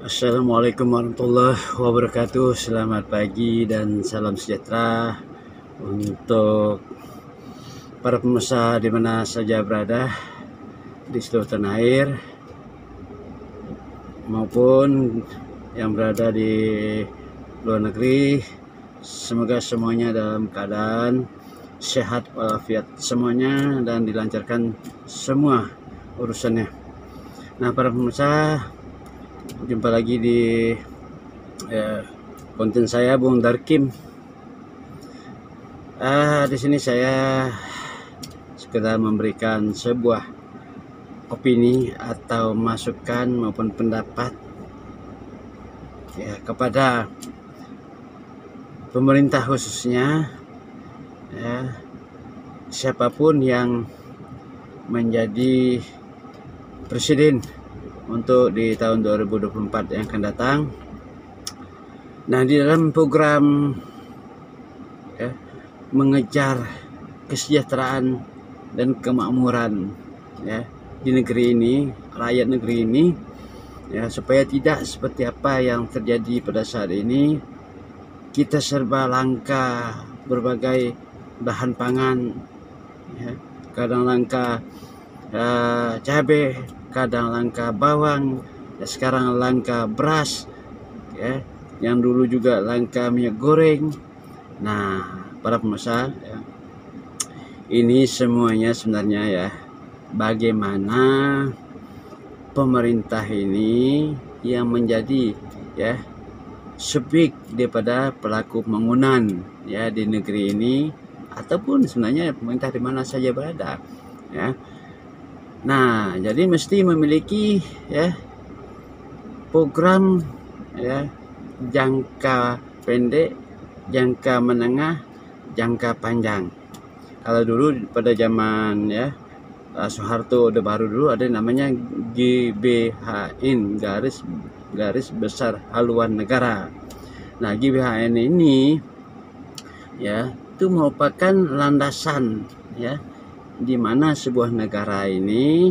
Assalamualaikum warahmatullahi wabarakatuh. Selamat pagi dan salam sejahtera untuk para pemirsa di mana saja berada di seluruh tanah air maupun yang berada di luar negeri. Semoga semuanya dalam keadaan sehat walafiat semuanya dan dilancarkan semua urusannya. Nah, para pemirsa, jumpa lagi di konten saya Bung Darkim. Di sini saya sekedar memberikan sebuah opini atau masukan maupun pendapat ya kepada pemerintah khususnya, ya, siapapun yang menjadi presiden untuk di tahun 2024 yang akan datang. Nah, di dalam program ya, mengejar kesejahteraan dan kemakmuran ya di negeri ini, rakyat negeri ini, ya, supaya tidak seperti apa yang terjadi pada saat ini, kita serba langka berbagai bahan pangan, ya, kadang langka cabai, kadang langka bawang, ya, sekarang langka beras, ya, yang dulu juga langka minyak goreng. Nah, para pemirsa, ya, ini semuanya sebenarnya ya bagaimana pemerintah ini yang menjadi ya subjek daripada pelaku pembangunan ya di negeri ini, ataupun sebenarnya pemerintah di mana saja berada, ya. Nah, jadi mesti memiliki ya program ya jangka pendek, jangka menengah, jangka panjang. Kalau dulu pada zaman ya Soeharto Orde Baru dulu ada namanya GBHN, garis besar haluan negara. Nah, GBHN ini ya itu merupakan landasan ya di mana sebuah negara ini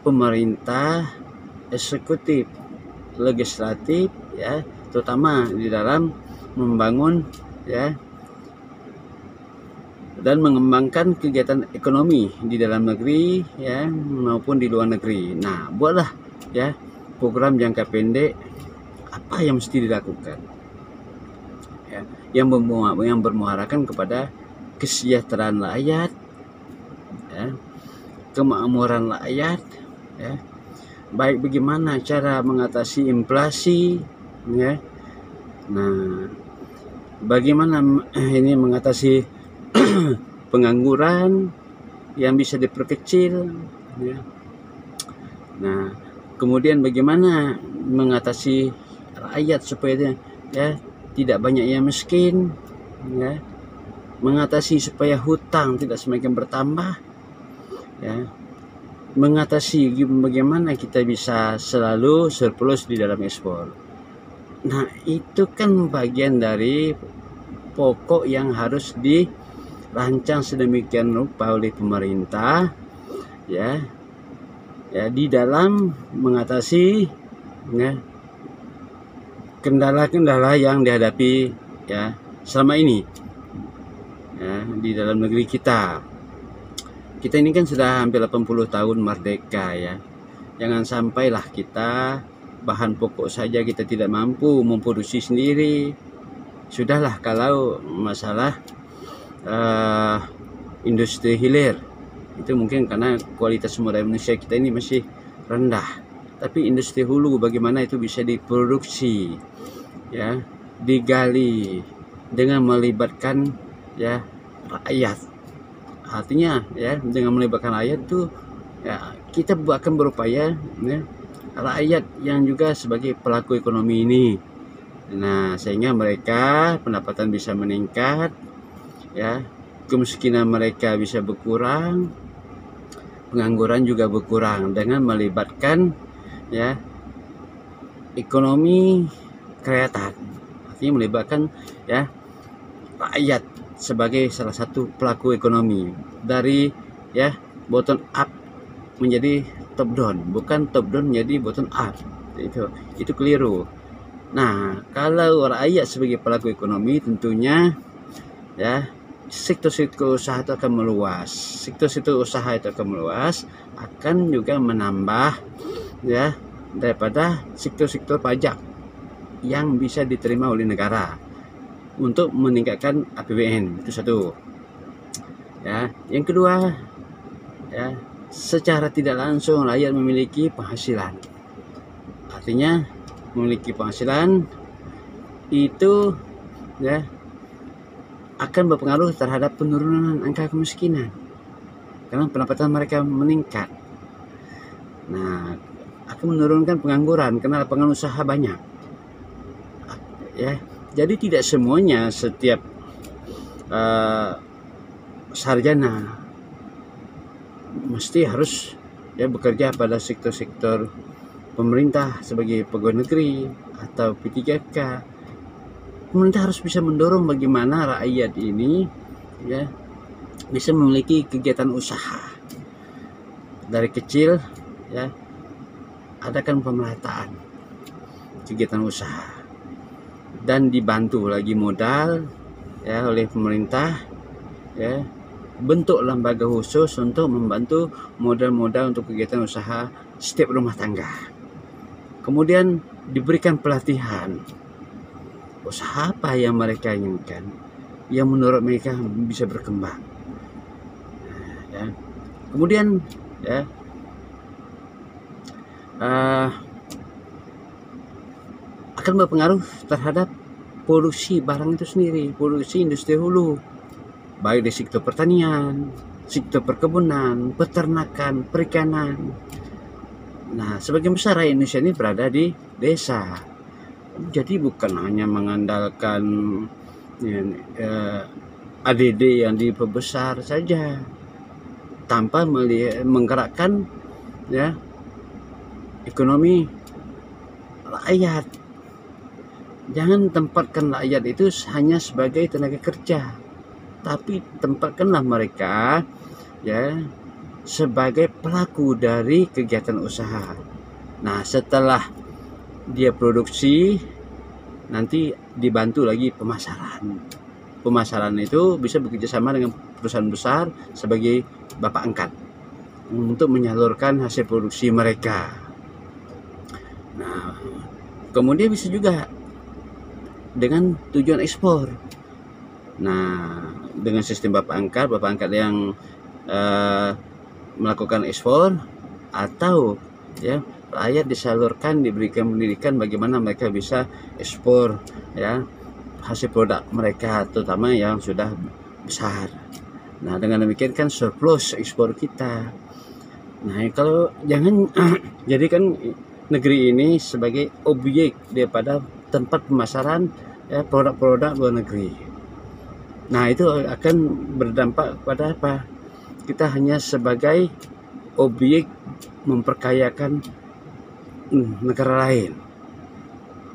pemerintah, eksekutif, legislatif ya terutama di dalam membangun ya dan mengembangkan kegiatan ekonomi di dalam negeri ya maupun di luar negeri. Nah, buatlah ya program jangka pendek apa yang mesti dilakukan ya yang bermuarakan kepada kesejahteraan rakyat, ya, kemakmuran rakyat, ya, baik bagaimana cara mengatasi inflasi, ya. Nah, bagaimana ini mengatasi pengangguran yang bisa diperkecil, ya. Nah, kemudian bagaimana mengatasi rakyat supaya ya tidak banyak yang miskin, ya. Mengatasi supaya hutang tidak semakin bertambah, ya, mengatasi bagaimana kita bisa selalu surplus di dalam ekspor. Nah, itu kan bagian dari pokok yang harus dirancang sedemikian rupa oleh pemerintah ya di dalam mengatasi ya kendala-kendala yang dihadapi ya selama ini ya di dalam negeri kita. Kita ini kan sudah hampir 80 tahun merdeka ya. Jangan sampailah kita bahan pokok saja kita tidak mampu memproduksi sendiri. Sudahlah kalau masalah industri hilir itu mungkin karena kualitas sumber daya manusia kita ini masih rendah. Tapi industri hulu bagaimana itu bisa diproduksi ya, digali dengan melibatkan ya rakyat. Artinya ya dengan melibatkan rakyat itu ya kita akan berupaya ya rakyat yang juga sebagai pelaku ekonomi ini. Nah, sehingga mereka pendapatan bisa meningkat ya, kemiskinan mereka bisa berkurang, pengangguran juga berkurang dengan melibatkan ya ekonomi kreatif. Artinya melibatkan ya rakyat sebagai salah satu pelaku ekonomi dari ya bottom up menjadi top down, bukan top down menjadi bottom up. Itu keliru. Nah, kalau rakyat sebagai pelaku ekonomi, tentunya ya sektor-sektor usaha itu akan meluas. Sektor-sektor usaha itu akan meluas, akan juga menambah ya daripada sektor-sektor pajak yang bisa diterima oleh negara untuk meningkatkan APBN. Itu satu. Ya, yang kedua, ya, secara tidak langsung rakyat memiliki penghasilan. Artinya memiliki penghasilan itu ya akan berpengaruh terhadap penurunan angka kemiskinan karena pendapatan mereka meningkat. Nah, akan menurunkan pengangguran karena lapangan usaha banyak. Ya, jadi tidak semuanya setiap sarjana mesti harus ya bekerja pada sektor-sektor pemerintah sebagai pegawai negeri atau P3K. Pemerintah harus bisa mendorong bagaimana rakyat ini ya bisa memiliki kegiatan usaha dari kecil, ya adakan pemerataan kegiatan usaha dan dibantu lagi modal ya oleh pemerintah, ya bentuk lembaga khusus untuk membantu modal-modal untuk kegiatan usaha setiap rumah tangga. Kemudian diberikan pelatihan usaha apa yang mereka inginkan, yang menurut mereka bisa berkembang. Ya. Kemudian ya akan berpengaruh terhadap produksi barang itu sendiri, produksi industri hulu, baik di sektor pertanian, sektor perkebunan, peternakan, perikanan. Nah, sebagian besar rakyat Indonesia ini berada di desa. Jadi bukan hanya mengandalkan ADD yang diperbesar saja, tanpa menggerakkan ya ekonomi rakyat. Jangan tempatkan rakyat itu hanya sebagai tenaga kerja, tapi tempatkanlah mereka ya sebagai pelaku dari kegiatan usaha. Nah, setelah dia produksi, nanti dibantu lagi pemasaran. Pemasaran itu bisa bekerja sama dengan perusahaan besar sebagai bapak angkat untuk menyalurkan hasil produksi mereka. Nah, kemudian bisa juga dengan tujuan ekspor. Nah, dengan sistem bapak angkat yang melakukan ekspor, atau ya rakyat disalurkan, diberikan pendidikan bagaimana mereka bisa ekspor ya hasil produk mereka, terutama yang sudah besar. Nah, dengan demikian kan surplus ekspor kita. Nah, kalau jangan jadikan negeri ini sebagai objek daripada tempat pemasaran ya produk-produk luar negeri. Nah, itu akan berdampak pada apa? Kita hanya sebagai objek memperkayakan negara lain.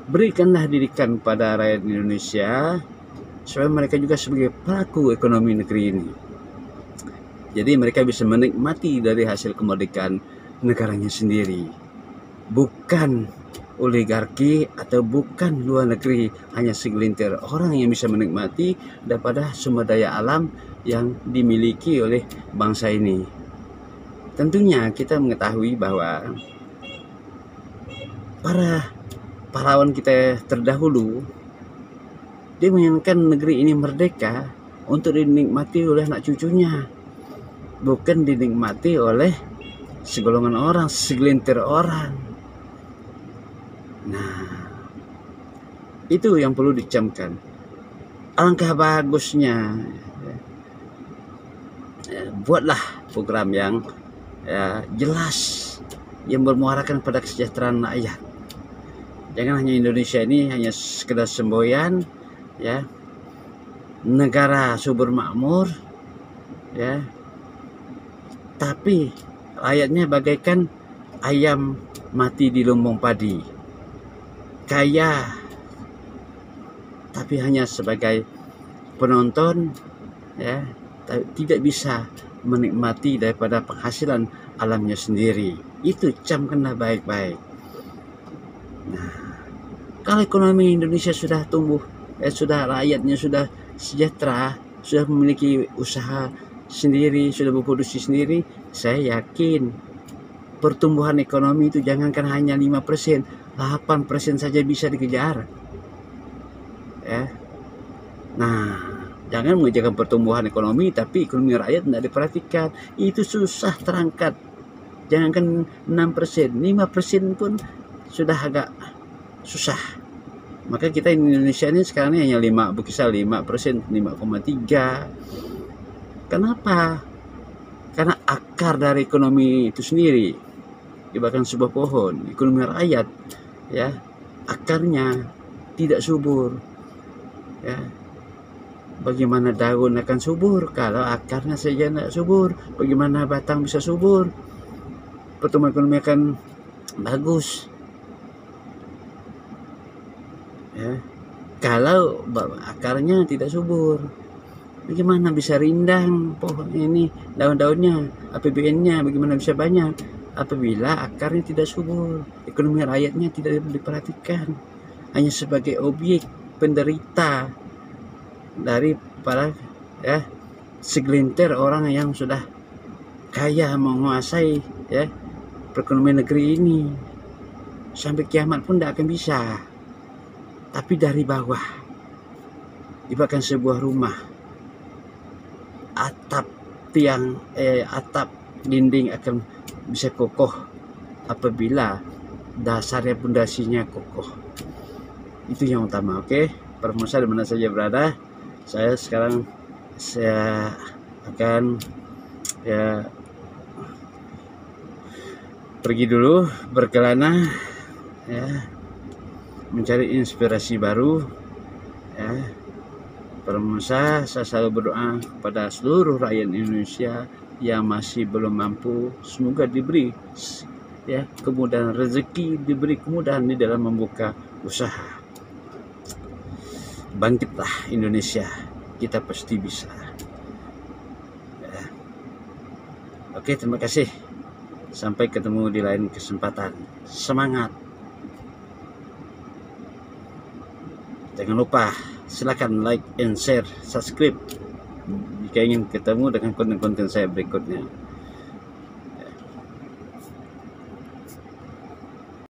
Berikanlah didikan pada rakyat Indonesia supaya mereka juga sebagai pelaku ekonomi negeri ini. Jadi mereka bisa menikmati dari hasil kemerdekaan negaranya sendiri. Bukan oligarki atau bukan luar negeri, hanya segelintir orang yang bisa menikmati daripada sumber daya alam yang dimiliki oleh bangsa ini. Tentunya kita mengetahui bahwa para pahlawan kita terdahulu dia menginginkan negeri ini merdeka untuk dinikmati oleh anak cucunya, bukan dinikmati oleh segolongan orang, segelintir orang. Nah, itu yang perlu dicamkan. Alangkah bagusnya buatlah program yang jelas, yang bermuarakan pada kesejahteraan rakyat. Jangan hanya Indonesia ini hanya sekedar semboyan ya negara subur makmur ya, tapi rakyatnya bagaikan ayam mati di lumbung padi, kaya tapi hanya sebagai penonton ya, tidak bisa menikmati daripada penghasilan alamnya sendiri. Itu camkanlah baik-baik. Nah, kalau ekonomi Indonesia sudah tumbuh, sudah rakyatnya sudah sejahtera, sudah memiliki usaha sendiri, sudah berproduksi sendiri, saya yakin pertumbuhan ekonomi itu jangankan hanya 5%, 8% saja bisa dikejar. Ya. Nah, jangan mengejarkan pertumbuhan ekonomi tapi ekonomi rakyat tidak diperhatikan. Itu susah terangkat. Jangankan 6%, 5% pun sudah agak susah. Maka kita Indonesia ini sekarang ini hanya 5%, 5,3. Kenapa? Karena akar dari ekonomi itu sendiri, bahkan sebuah pohon, ekonomi rakyat, ya, akarnya tidak subur. Ya, bagaimana daun akan subur kalau akarnya saja tidak subur? Bagaimana batang bisa subur? Pertumbuhan ekonomi akan bagus. Ya, kalau akarnya tidak subur, bagaimana bisa rindang pohon ini, daun-daunnya, APBN-nya bagaimana bisa banyak apabila akarnya tidak subur, ekonomi rakyatnya tidak diperhatikan, hanya sebagai objek penderita dari para segelintir orang yang sudah kaya menguasai perekonomian negeri ini. Sampai kiamat pun tidak akan bisa. Tapi dari bawah, bahkan sebuah rumah, atap dinding akan bisa kokoh apabila dasarnya, pondasinya kokoh. Itu yang utama. Oke, pemirsa di mana saja berada, saya akan pergi dulu berkelana, mencari inspirasi baru. Pemirsa, saya selalu berdoa kepada seluruh rakyat Indonesia yang masih belum mampu, semoga diberi kemudahan rezeki, diberi kemudahan di dalam membuka usaha. Bangkitlah Indonesia, kita pasti bisa. Oke, terima kasih. Sampai ketemu di lain kesempatan. Semangat. Jangan lupa silakan like and share, subscribe jika ingin ketemu dengan konten-konten saya berikutnya.